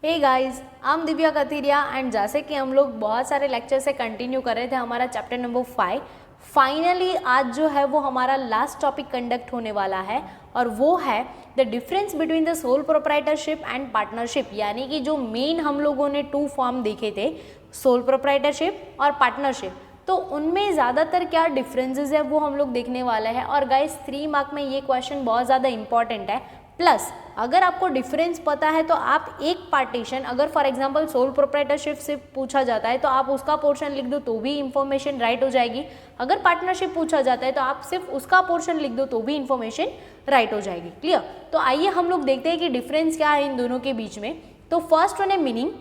Hey guys, I am Divya Kathiriya and जैसे कि हम लोग बहुत सारे लेक्चर से कंटिन्यू कर रहे थे हमारा चैप्टर नंबर 5। फाइनली आज जो है वो हमारा लास्ट टॉपिक कंडक्ट होने वाला है और वो है the difference between the sole proprietorship and partnership. यानी कि जो मेन हम लोगों ने 2 फॉर्म देखे थे, सोल प्रोप्राइटरशिप और पार्टनरशिप, तो उनमें ज़्यादातर क्या डिफरेंसेस है वो हम लोग देखने वाले हैं। और गाइस 3 मार्क में ये क्वेश्चन बहुत ज़्यादा इंपॉर्टेंट है। प्लस अगर आपको डिफरेंस पता है तो आप एक पार्टीशन, अगर फॉर एग्जांपल सोल प्रोप्राइटरशिप से पूछा जाता है तो आप उसका पोर्शन लिख दो तो भी इंफॉर्मेशन राइट हो जाएगी। अगर पार्टनरशिप पूछा जाता है तो आप सिर्फ उसका पोर्शन लिख दो तो भी इंफॉर्मेशन राइट हो जाएगी। क्लियर? तो आइए हम लोग देखते हैं कि डिफरेंस क्या है इन दोनों के बीच में। तो फर्स्ट वन है मीनिंग।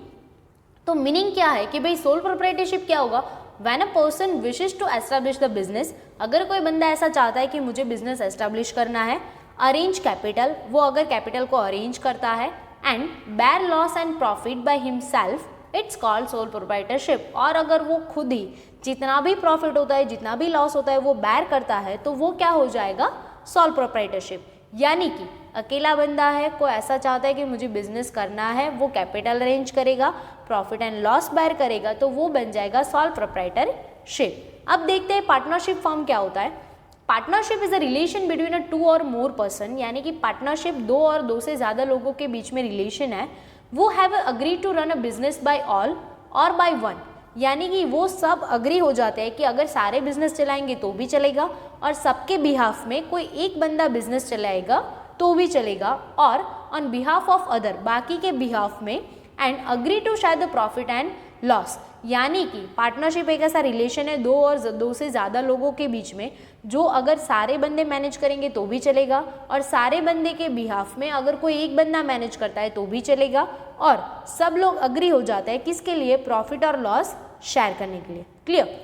तो मीनिंग क्या है कि भाई सोल प्रोप्राइटरशिप क्या होगा, when a person wishes to establish the business, अगर कोई बंदा ऐसा चाहता है कि मुझे बिजनेस एस्टैब्लिश करना है, अरेंज कैपिटल, वो अगर कैपिटल को अरेंज करता है, and bear loss and profit by himself, it's called sole proprietorship. और अगर वो खुद ही जितना भी प्रॉफिट होता है, जितना भी लॉस होता है वो बेयर करता है तो वो क्या हो जाएगा, सोल प्रोप्राइटरशिप। यानी कि अकेला बंदा है, कोई ऐसा चाहता है कि मुझे बिजनेस करना है, वो कैपिटल अरेंज करेगा, प्रॉफिट एंड लॉस बेयर करेगा, तो वो बन जाएगा सोल प्रोप्राइटरशिप। अब देखते हैं पार्टनरशिप फॉर्म क्या होता है। Partnership is a relation between a 2 और मोर पर्सन। यानी कि पार्टनरशिप 2 और 2 से ज़्यादा लोगों के बीच में रिलेशन है। वो have agree to run a business by all or by one. यानी कि वो सब अग्री हो जाते हैं कि अगर सारे बिजनेस चलाएंगे तो भी चलेगा और सबके बिहाफ में कोई एक बंदा बिजनेस चलाएगा तो भी चलेगा, और ऑन बिहाफ ऑफ अदर, बाकी के बिहाफ में, and agree to share the profit and loss. यानी कि पार्टनरशिप एक ऐसा रिलेशन है 2 और 2 से ज़्यादा लोगों के बीच में, जो अगर सारे बंदे मैनेज करेंगे तो भी चलेगा और सारे बंदे के बिहाफ में अगर कोई एक बंदा मैनेज करता है तो भी चलेगा, और सब लोग अग्री हो जाते हैं किसके लिए, प्रॉफिट और लॉस शेयर करने के लिए। क्लियर?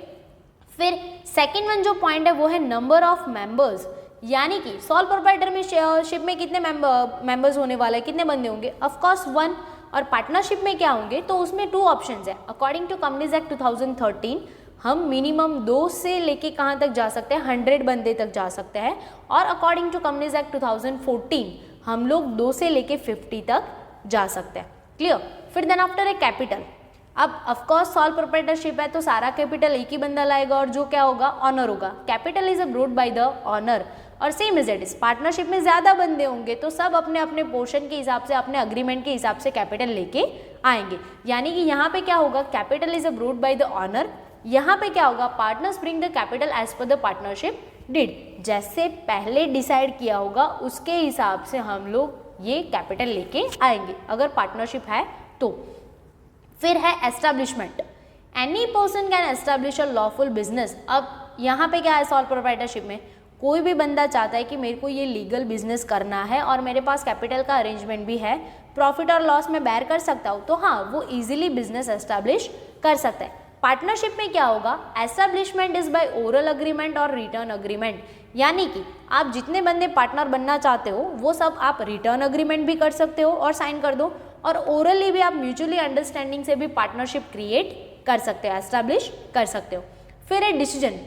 फिर सेकेंड वन जो पॉइंट है वो है नंबर ऑफ मेंबर्स। यानी कि सोल प्रोप्राइटरशिप में कितने मेंबर्स होने वाले हैं, कितने बंदे होंगे, ऑफकोर्स 1। और पार्टनरशिप में क्या होंगे, तो उसमें 2 ऑप्शंस है। अकॉर्डिंग टू कंपनीज एक्ट 2013 हम मिनिमम 2 से लेके कहाँ तक जा सकते हैं, 100 बंदे तक जा सकते हैं। और अकॉर्डिंग टू कंपनीज एक्ट 2014 हम लोग 2 से लेके 50 तक जा सकते हैं। क्लियर? फिर देन आफ्टर है कैपिटल। अब ऑफकोर्स सोल प्रोप्राइटरशिप है तो सारा कैपिटल एक ही बंदा लाएगा और जो क्या होगा, ऑनर होगा। Capital is brought by the owner. और same is it is partnership में ज़्यादा बंदे होंगे तो सब अपने अपने पोर्शन के हिसाब से, अपने अग्रीमेंट के हिसाब से कैपिटल लेके आएंगे। यानी कि यहाँ पे क्या होगा, capital is brought by the owner. यहाँ पे क्या होगा, partners bring the capital as per the partnership deed. जैसे पहले डिसाइड किया होगा उसके हिसाब से हम लोग ये कैपिटल लेके आएंगे अगर पार्टनरशिप है तो। फिर है establishment. Any person can establish a lawful business. अब यहाँ पे क्या है, सोल प्रोप्राइटरशिप में कोई भी बंदा चाहता है कि मेरे को ये लीगल बिजनेस करना है और मेरे पास कैपिटल का अरेंजमेंट भी है, प्रॉफिट और लॉस में बेयर कर सकता हूँ, तो हाँ वो इजीली बिजनेस एस्टैब्लिश कर सकता है। पार्टनरशिप में क्या होगा, establishment is by oral agreement और रिटर्न अग्रीमेंट। यानी कि आप जितने बंदे पार्टनर बनना चाहते हो वो सब आप रिटर्न अग्रीमेंट भी कर सकते हो और साइन कर दो, और ओरली भी आप म्यूचुअली अंडरस्टैंडिंग से भी पार्टनरशिप क्रिएट कर सकते हो, एस्टैब्लिश कर सकते हो। फिर है डिसीजन।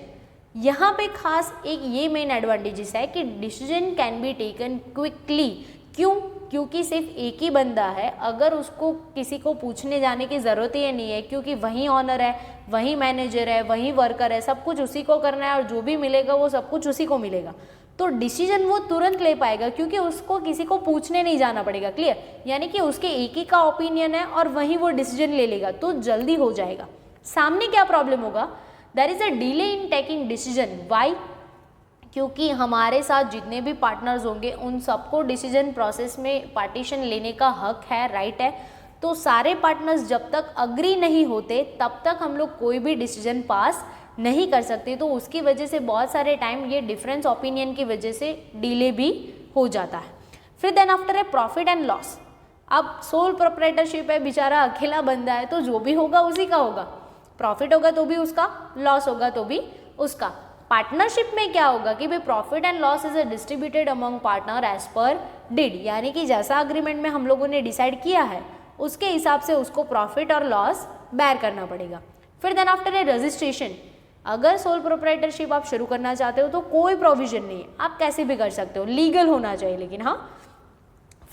यहाँ पे खास एक ये मेन एडवांटेजेस है कि decision can be taken quickly. क्यों? क्योंकि सिर्फ एक ही बंदा है, अगर उसको किसी को पूछने जाने की ज़रूरत ही नहीं है क्योंकि वही ऑनर है, वही मैनेजर है, वही वर्कर है, सब कुछ उसी को करना है और जो भी मिलेगा वो सब कुछ उसी को मिलेगा, तो डिसीजन वो तुरंत ले पाएगा क्योंकि उसको किसी को पूछने नहीं जाना पड़ेगा। क्लियर? यानी कि उसके एक ही का ओपिनियन है और वही वो डिसीजन ले लेगा तो जल्दी हो जाएगा। सामने क्या प्रॉब्लम होगा, there is a delay in taking decision. Why? क्योंकि हमारे साथ जितने भी पार्टनर्स होंगे उन सबको डिसीजन प्रोसेस में पार्टीशन लेने का हक है, राइट है। तो सारे पार्टनर्स जब तक अग्री नहीं होते तब तक हम लोग कोई भी डिसीजन पास नहीं कर सकते, तो उसकी वजह से बहुत सारे टाइम ये डिफरेंस ओपिनियन की वजह से डिले भी हो जाता है। फिर देन आफ्टर है प्रॉफिट एंड लॉस। अब सोल प्रोप्राइटरशिप है, बेचारा अकेला बंदा है तो जो भी होगा उसी का होगा, प्रॉफिट होगा तो भी उसका, लॉस होगा तो भी उसका। पार्टनरशिप में क्या होगा कि भाई profit and loss is distributed among partner as per deed. यानी कि जैसा अग्रीमेंट में हम लोगों ने डिसाइड किया है उसके हिसाब से उसको प्रॉफिट और लॉस बेयर करना पड़ेगा। फिर देन आफ्टर है रजिस्ट्रेशन। अगर सोल प्रोप्राइटरशिप आप शुरू करना चाहते हो तो कोई प्रोविजन नहीं है, आप कैसे भी कर सकते हो, लीगल होना चाहिए लेकिन। हाँ,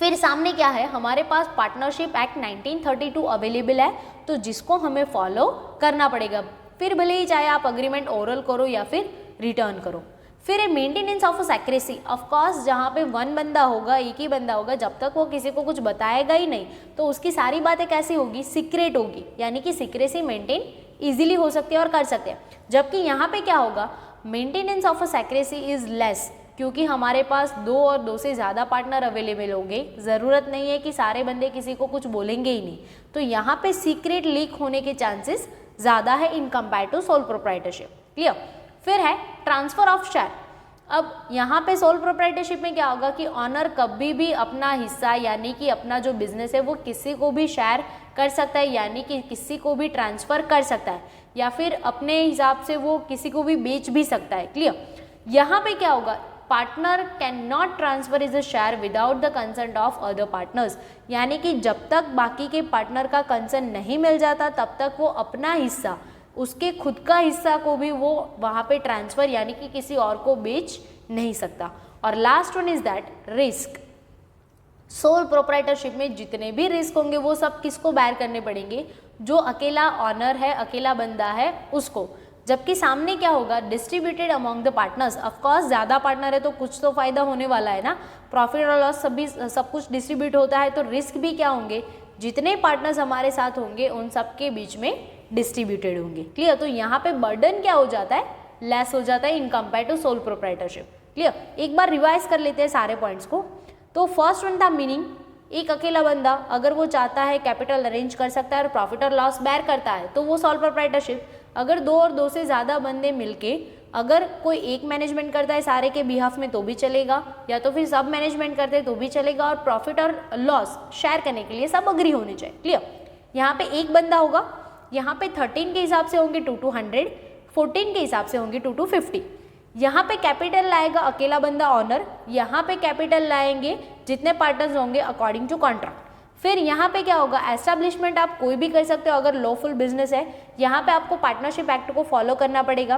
फिर सामने क्या है, हमारे पास पार्टनरशिप एक्ट 1932 अवेलेबल है, तो जिसको हमें फॉलो करना पड़ेगा, फिर भले ही चाहे आप अग्रीमेंट ओरल करो या फिर रिटर्न करो। फिर है मेंटेनेंस ऑफ सेक्रेसी, ऑफकोर्स जहाँ पे वन बंदा होगा, एक ही बंदा होगा, जब तक वो किसी को कुछ बताएगा ही नहीं तो उसकी सारी बातें कैसी होगी, सीक्रेट होगी, यानी कि सीक्रेसी मेंटेन इजीली हो सकती है और कर सकते हैं। जबकि यहाँ पे क्या होगा, maintenance of secrecy is less, क्योंकि हमारे पास 2 और 2 से ज़्यादा पार्टनर अवेलेबल होंगे, ज़रूरत नहीं है कि सारे बंदे किसी को कुछ बोलेंगे ही नहीं, तो यहाँ पे सीक्रेट लीक होने के चांसेस ज़्यादा है in compare to sole proprietorship. Clear. फिर है ट्रांसफर ऑफ शेयर। अब यहाँ पे सोल प्रोप्राइटरशिप में क्या होगा कि ऑनर कभी भी अपना हिस्सा यानी कि अपना जो बिजनेस है वो किसी को भी शेयर कर सकता है, यानी कि किसी को भी ट्रांसफ़र कर सकता है, या फिर अपने हिसाब से वो किसी को भी बेच भी सकता है। क्लियर। यहाँ पे क्या होगा, partner can not transfer is a share without the consent of other partners, यानी कि जब तक बाकी के पार्टनर का कंसेंट नहीं मिल जाता तब तक वो अपना हिस्सा, उसके खुद का हिस्सा को भी वो वहाँ पे ट्रांसफ़र यानी कि किसी और को बेच नहीं सकता। और last one is that risk. Sole proprietorship में जितने भी रिस्क होंगे वो सब किसको बेयर करने पड़ेंगे, जो अकेला ऑनर है, अकेला बंदा है उसको। जबकि सामने क्या होगा, distributed among the partners. Of course ज़्यादा पार्टनर है तो कुछ तो फायदा होने वाला है ना, प्रॉफिट और लॉस सब कुछ डिस्ट्रीब्यूट होता है, तो रिस्क भी क्या होंगे, जितने पार्टनर्स हमारे साथ होंगे उन सब के बीच में डिस्ट्रीब्यूटेड होंगे। क्लियर। तो यहाँ पे बर्डन क्या हो जाता है, लेस हो जाता है in compare to sole proprietorship. Clear. एक बार रिवाइज कर लेते हैं सारे पॉइंट्स को। तो फर्स्ट वन था मीनिंग, एक अकेला बंदा अगर वो चाहता है कैपिटल अरेंज कर सकता है और प्रॉफिट और लॉस बेयर करता है तो वो सोल प्रोप्राइटरशिप। अगर 2 और 2 से ज़्यादा बंदे मिलके अगर कोई एक मैनेजमेंट करता है सारे के बिहाफ में तो भी चलेगा, या तो फिर सब मैनेजमेंट करते हैं तो भी चलेगा, और प्रॉफिट और लॉस शेयर करने के लिए सब अग्री होने चाहिए। क्लियर। यहाँ पे एक बंदा होगा, यहाँ पे 13 के हिसाब से होंगे 2 to 100, 14 के हिसाब से होंगे 2 to 50। यहाँ पे कैपिटल लाएगा अकेला बंदा ऑनर, यहाँ पे कैपिटल लाएंगे जितने पार्टनर्स होंगे अकॉर्डिंग टू कॉन्ट्रैक्ट। फिर यहाँ पे क्या होगा, एस्टैब्लिशमेंट आप कोई भी कर सकते हो अगर लॉफुल बिजनेस है, यहाँ पे आपको पार्टनरशिप एक्ट को फॉलो करना पड़ेगा।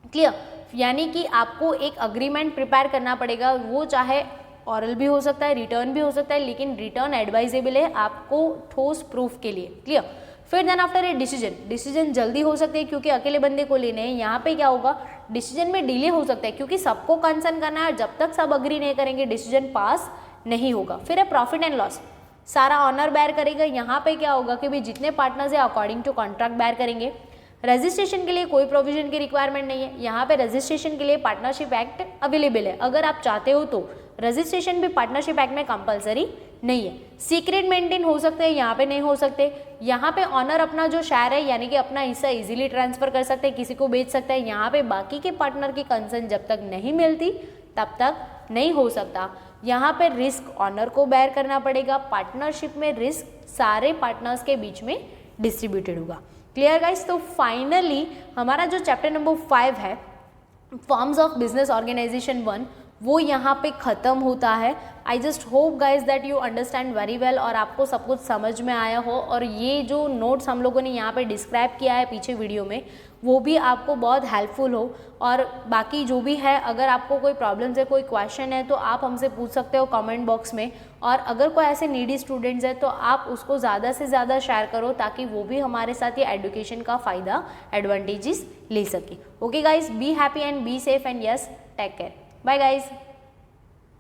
क्लियर। यानी कि आपको एक अग्रीमेंट प्रिपेयर करना पड़ेगा, वो चाहे ऑरल भी हो सकता है, रिटर्न भी हो सकता है, लेकिन रिटर्न एडवाइजेबल है आपको ठोस प्रूफ के लिए। क्लियर। फिर देन आफ्टर ए डिसीजन जल्दी हो सकते हैं क्योंकि अकेले बंदे को लेने हैं। यहाँ पे क्या होगा, डिसीजन में डिले हो सकता है क्योंकि सबको कंसर्न करना है और जब तक सब अग्री नहीं करेंगे डिसीजन पास नहीं होगा। फिर है प्रॉफिट एंड लॉस, सारा ऑनर बेयर करेगा। यहाँ पे क्या होगा कि भाई जितने पार्टनर्स है अकॉर्डिंग टू कॉन्ट्रैक्ट बेयर करेंगे। रजिस्ट्रेशन के लिए कोई प्रोविजन की रिक्वायरमेंट नहीं है, यहाँ पे रजिस्ट्रेशन के लिए पार्टनरशिप एक्ट अवेलेबल है, अगर आप चाहते हो तो रजिस्ट्रेशन भी पार्टनरशिप एक्ट में कंपलसरी नहीं है। सीक्रेट मेंटेन हो सकते हैं, यहाँ पे नहीं हो सकते। यहाँ पे ऑनर अपना जो शेयर है यानी कि अपना हिस्सा इजीली ट्रांसफर कर सकते हैं, किसी को बेच सकता है। यहाँ पे बाकी के पार्टनर की कंसर्न जब तक नहीं मिलती तब तक नहीं हो सकता। यहाँ पे रिस्क ऑनर को बेयर करना पड़ेगा, पार्टनरशिप में रिस्क सारे पार्टनर्स के बीच में डिस्ट्रीब्यूटेड होगा। Clear guys. तो फाइनली हमारा जो चैप्टर नंबर 5 है फॉर्म्स ऑफ बिजनेस ऑर्गेनाइजेशन 1 वो यहाँ पे ख़त्म होता है। I just hope guys that you understand very well और आपको सब कुछ समझ में आया हो, और ये जो नोट्स हम लोगों ने यहाँ पे डिस्क्राइब किया है पीछे वीडियो में वो भी आपको बहुत हेल्पफुल हो। और बाकी जो भी है, अगर आपको कोई प्रॉब्लम्स है, कोई क्वेश्चन है तो आप हमसे पूछ सकते हो कमेंट बॉक्स में, और अगर कोई ऐसे नीडी स्टूडेंट्स है तो आप उसको ज़्यादा से ज़्यादा शेयर करो ताकि वो भी हमारे साथ ये एजुकेशन का फ़ायदा एडवांटेजेस ले सके। Okay guys, be happy and be safe and yes take care. Bye guys.